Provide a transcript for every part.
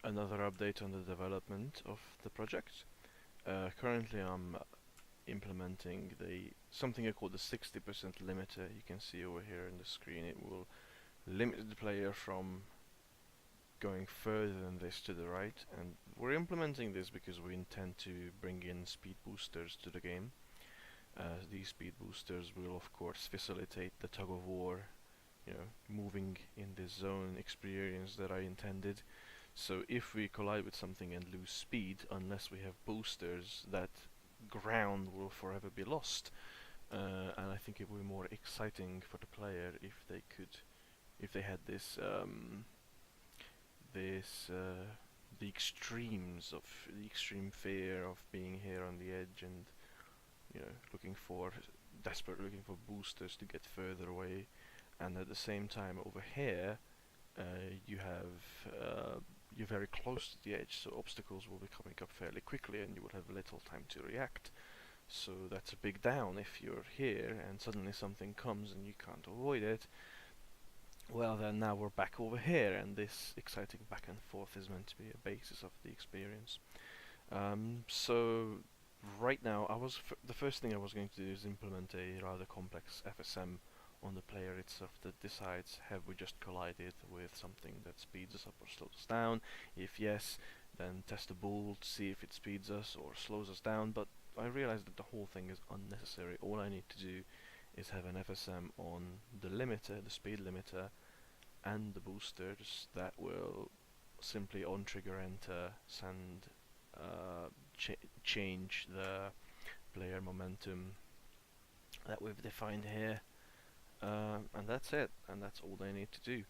another update on the development of the project. Currently, I'm implementing the something I call the 60% limiter. You can see over here in the screen. It will limit the player from going further than this to the right, and we're implementing this because we intend to bring in speed boosters to the game. These speed boosters will of course facilitate the tug of war, moving in this zone experience that I intended. So if we collide with something and lose speed, unless we have boosters, that ground will forever be lost. And I think it would be more exciting for the player if they had the extremes of the extreme fear of being here on the edge and looking for desperate looking for boosters to get further away, and at the same time over here you have you're very close to the edge, so obstacles will be coming up fairly quickly and you will have little time to react. So that's a big down if you're here and suddenly something comes and you can't avoid it. Well, then now we're back over here, and this exciting back and forth is meant to be a basis of the experience. So right now, the first thing I was going to do is implement a rather complex FSM on the player itself that decides, have we just collided with something that speeds us up or slows us down? If yes, then test a bull to see if it speeds us or slows us down. But I realized that the whole thing is unnecessary. All I need to do is have an FSM on the limiter, the speed limiter, and the boosters that will simply on trigger enter send change the player momentum that we've defined here, and that's it, and that's all they need to do.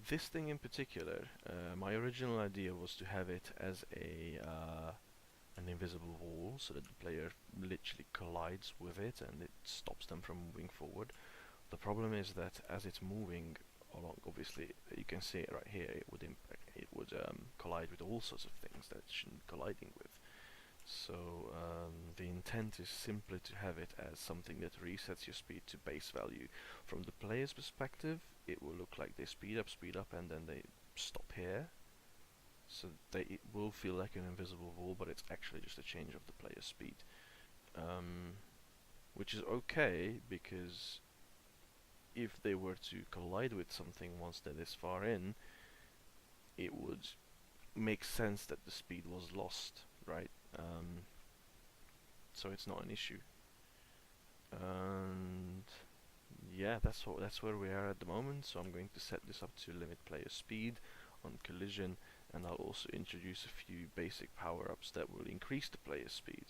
This thing in particular, my original idea was to have it as an invisible wall, so that the player literally collides with it and it stops them from moving forward. The problem is that as it's moving along, obviously you can see it right here, it would collide with all sorts of things that it shouldn't be colliding with. So the intent is simply to have it as something that resets your speed to base value. From the player's perspective, it will look like they speed up, and then they stop here. So it will feel like an invisible wall, but it's actually just a change of the player's speed. Which is okay, because if they were to collide with something once they're this far in, it would make sense that the speed was lost, right? So it's not an issue. And yeah, that's where we are at the moment. So I'm going to set this up to limit player speed on collision, and I'll also introduce a few basic power-ups that will increase the player speed.